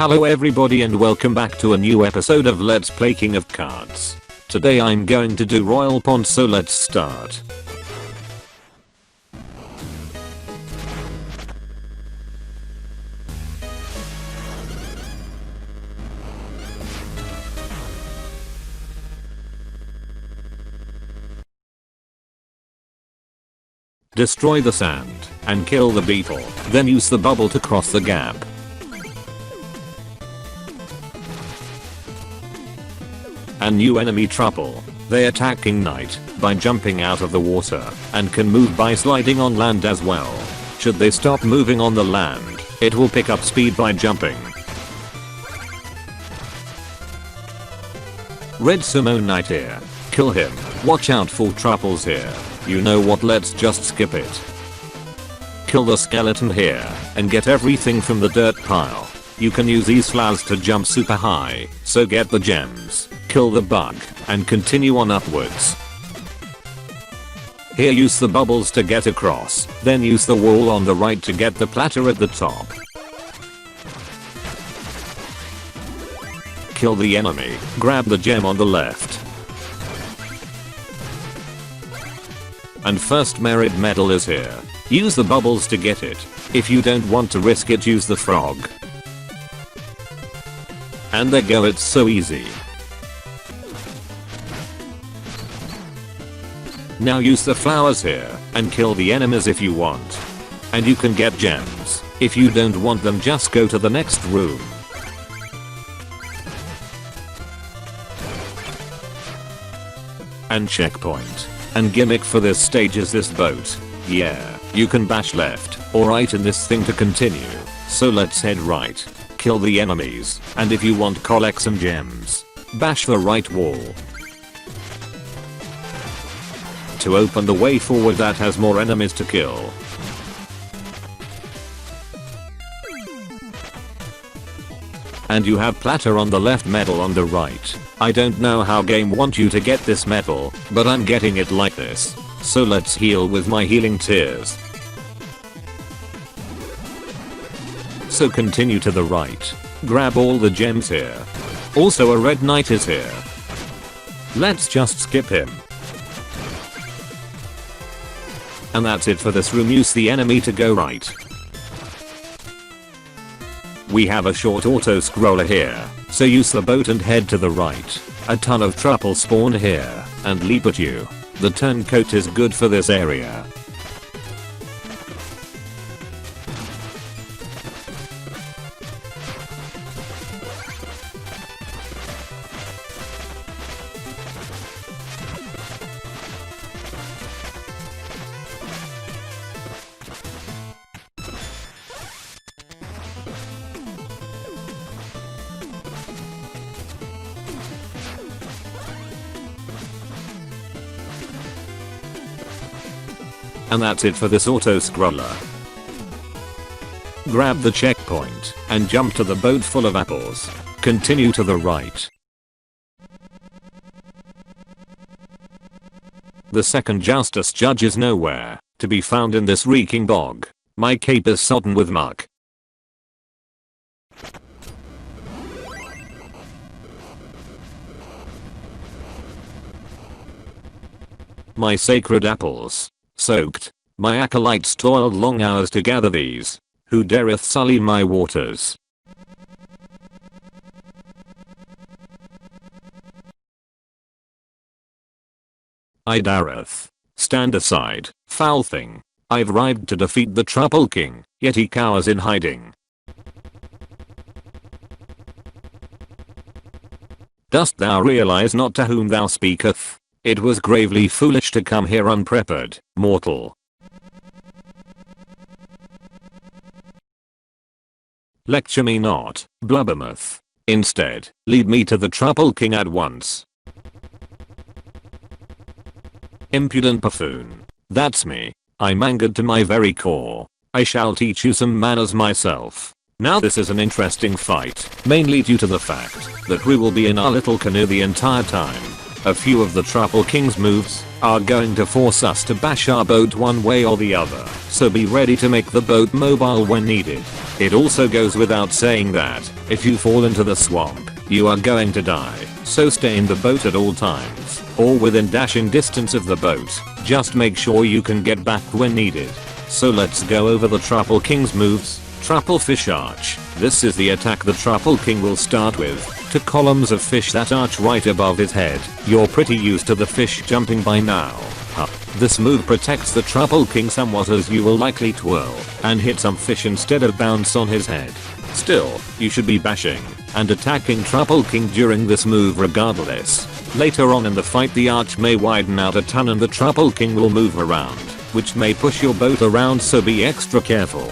Hello everybody and welcome back to a new episode of Let's Play King of Cards. Today I'm going to do Royal Pawn, so let's start. Destroy the sand and kill the beetle, then use the bubble to cross the gap. A new enemy trouble. They attack King Knight by jumping out of the water and can move by sliding on land as well. Should they stop moving on the land, it will pick up speed by jumping. Red Simone Knight here. Kill him. Watch out for troubles here. You know what, let's just skip it. Kill the skeleton here and get everything from the dirt pile. You can use these flowers to jump super high, so get the gems. Kill the bug and continue on upwards. Here use the bubbles to get across, then use the wall on the right to get the platter at the top. Kill the enemy, grab the gem on the left. And first merit medal is here. Use the bubbles to get it. If you don't want to risk it, use the frog. And there go, it's so easy. Now use the flowers here and kill the enemies if you want. And you can get gems. If you don't want them, just go to the next room. And checkpoint. And gimmick for this stage is this boat. Yeah, you can bash left or right in this thing to continue. So let's head right. Kill the enemies, and if you want, collect some gems. Bash the right wall to open the way forward that has more enemies to kill. And you have platter on the left, medal on the right. I don't know how game want you to get this medal, but I'm getting it like this. So let's heal with my healing tears. So continue to the right. Grab all the gems here. Also a red knight is here. Let's just skip him. And that's it for this room. Use the enemy to go right. We have a short auto scroller here, so use the boat and head to the right. A ton of trouble spawn here and leap at you. The turncoat is good for this area. And that's it for this auto scroller. Grab the checkpoint and jump to the boat full of apples. Continue to the right. The second justice judge is nowhere to be found in this reeking bog. My cape is sodden with muck. My sacred apples. Soaked. My acolytes toiled long hours to gather these. Who dareth sully my waters? I dareth. Stand aside, foul thing. I've arrived to defeat the trouble king, yet he cowers in hiding. Dost thou realize not to whom thou speaketh? It was gravely foolish to come here unprepared, mortal. Lecture me not, blubbermouth. Instead, lead me to the trouble king at once. Impudent buffoon. That's me. I'm angered to my very core. I shall teach you some manners myself. Now this is an interesting fight, mainly due to the fact that we will be in our little canoe the entire time. A few of the trouble king's moves are going to force us to bash our boat one way or the other, so be ready to make the boat mobile when needed. It also goes without saying that, if you fall into the swamp, you are going to die, so stay in the boat at all times, or within dashing distance of the boat. Just make sure you can get back when needed. So let's go over the Truffle King's moves. Truffle Fish Arch. This is the attack the Truffle King will start with. To columns of fish that arch right above his head. You're pretty used to the fish jumping by now. Huh. This move protects the Truffle King somewhat, as you will likely twirl and hit some fish instead of bounce on his head. Still, you should be bashing and attacking Truffle King during this move regardless. Later on in the fight, the arch may widen out a ton and the Truffle King will move around, which may push your boat around, so be extra careful.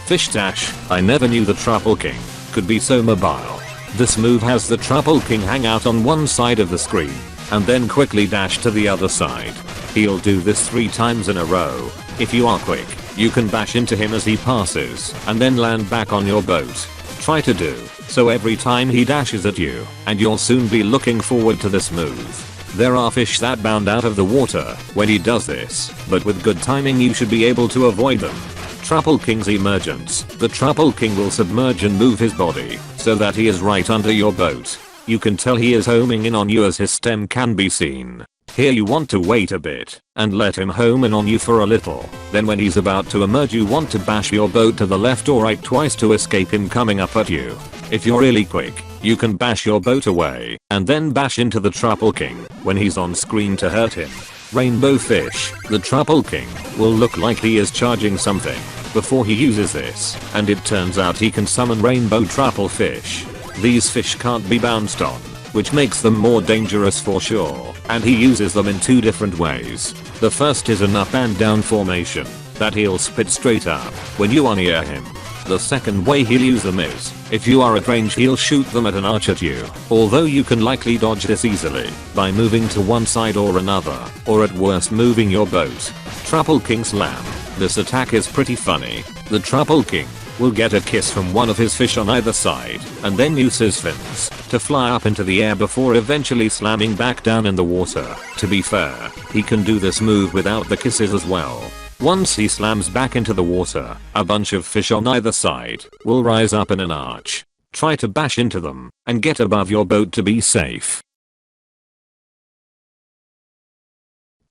Fish Dash. I never knew the Truffle King could be so mobile. This move has the Truffle King hang out on one side of the screen and then quickly dash to the other side. He'll do this 3 times in a row. If you are quick, you can bash into him as he passes and then land back on your boat. Try to do so every time he dashes at you, and you'll soon be looking forward to this move. There are fish that bound out of the water when he does this, but with good timing you should be able to avoid them. Truffle King's emergence. The Truffle King will submerge and move his body so that he is right under your boat. You can tell he is homing in on you as his stem can be seen. Here you want to wait a bit and let him home in on you for a little. Then when he's about to emerge, you want to bash your boat to the left or right twice to escape him coming up at you. If you're really quick, you can bash your boat away and then bash into the Truffle King when he's on screen to hurt him. Rainbow Fish. The Truffle King will look like he is charging something before he uses this, and it turns out he can summon rainbow truffle fish. These fish can't be bounced on, which makes them more dangerous for sure, and he uses them in 2 different ways. The first is an up and down formation that he'll spit straight up when you are near him. The second way he'll use them is, if you are at range, he'll shoot them at an arch at you, although you can likely dodge this easily by moving to one side or another, or at worst moving your boat. Truffle King Slam. This attack is pretty funny. The Truffle King will get a kiss from one of his fish on either side and then use his fins to fly up into the air before eventually slamming back down in the water. To be fair, he can do this move without the kisses as well. Once he slams back into the water, a bunch of fish on either side will rise up in an arch. Try to bash into them and get above your boat to be safe.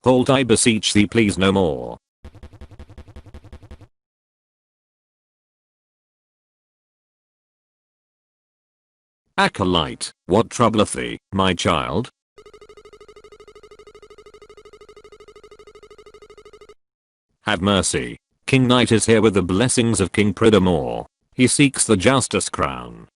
Halt, I beseech thee, please no more. Acolyte. What troubleth thee, my child? Have mercy. King Knight is here with the blessings of King Pridamore. He seeks the Justice Crown.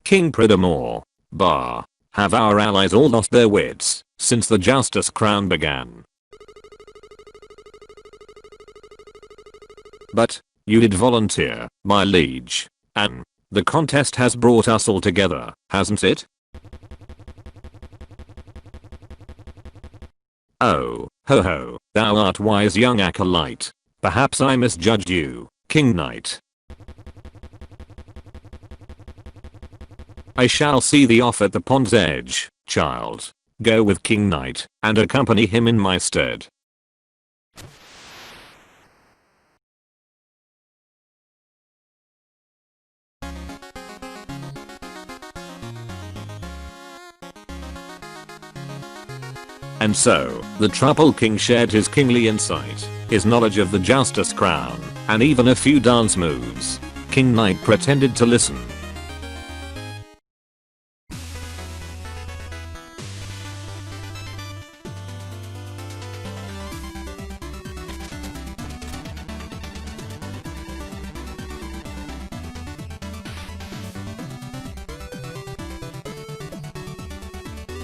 King Pridamore. Bah. Have our allies all lost their wits since the Justice Crown began? But you did volunteer, my liege. And the contest has brought us all together, hasn't it? Oh, ho ho, thou art wise young acolyte. Perhaps I misjudged you, King Knight. I shall see thee off at the pond's edge, child. Go with King Knight and accompany him in my stead. And so, the Truffle King shared his kingly insight, his knowledge of the Justice Crown, and even a few dance moves. King Knight pretended to listen.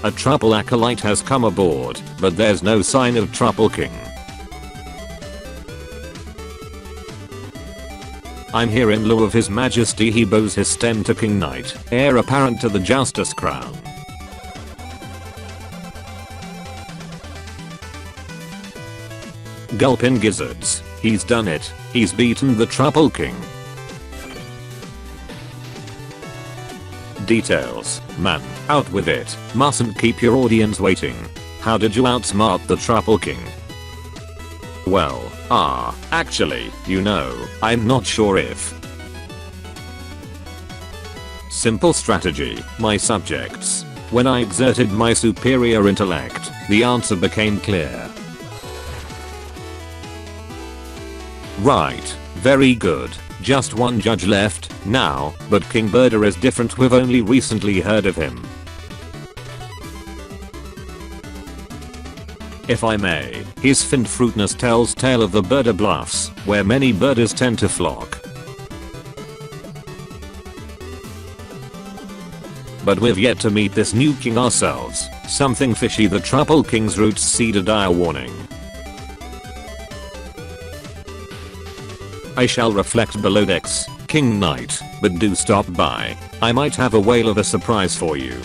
A Truffle Acolyte has come aboard, but there's no sign of Truffle King. I'm here in lieu of his majesty. He bows his stem to King Knight, heir apparent to the Justice Crown. Gulpin gizzards, he's done it, he's beaten the Truffle King. details, man. Out with it. Mustn't keep your audience waiting. How did you outsmart the Truffle King? Well, actually, I'm not sure if. Simple strategy, my subjects. When I exerted my superior intellect, the answer became clear. Right, very good. Just one judge left now, but King Burda is different. We've only recently heard of him. If I may, his finned fruitness tells tale of the Burda Bluffs, where many Burdas tend to flock. But we've yet to meet this new king ourselves. Something fishy. The Truffle King's roots seed a dire warning. I shall reflect below decks, King Knight, but do stop by. I might have a whale of a surprise for you.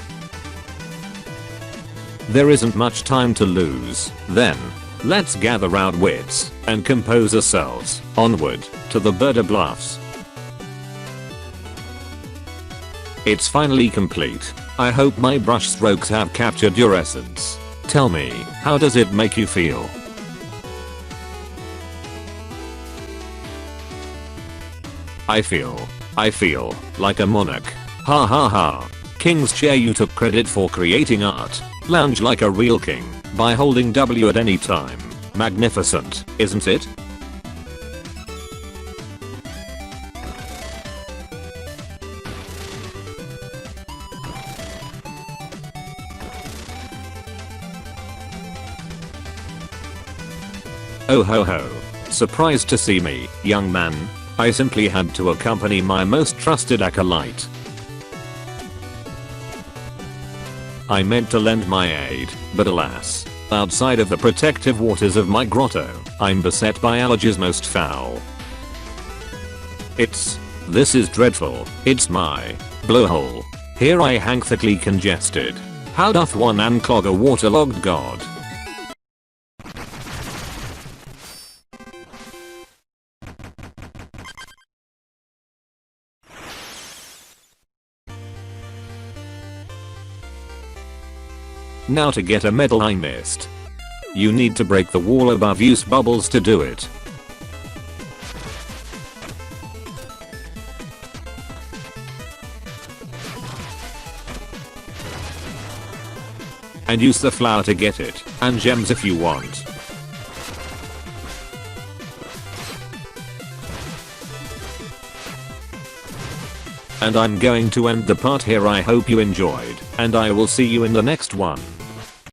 There isn't much time to lose, then. Let's gather our wits and compose ourselves. Onward to the Burda Bluffs. It's finally complete. I hope my brush strokes have captured your essence. Tell me, how does it make you feel? I feel like a monarch. Ha ha ha. King's chair. You took credit for creating art. Lounge like a real king by holding W at any time. Magnificent, isn't it? Oh ho ho. Surprised to see me, young man? I simply had to accompany my most trusted acolyte. I meant to lend my aid, but alas, outside of the protective waters of my grotto, I'm beset by allergies most foul. This is dreadful. It's my blowhole. Here I hang thickly congested. How doth one unclog a waterlogged god? Now to get a medal I missed. You need to break the wall above. Use bubbles to do it. And use the flower to get it, and gems if you want. And I'm going to end the part here. I hope you enjoyed, and I will see you in the next one.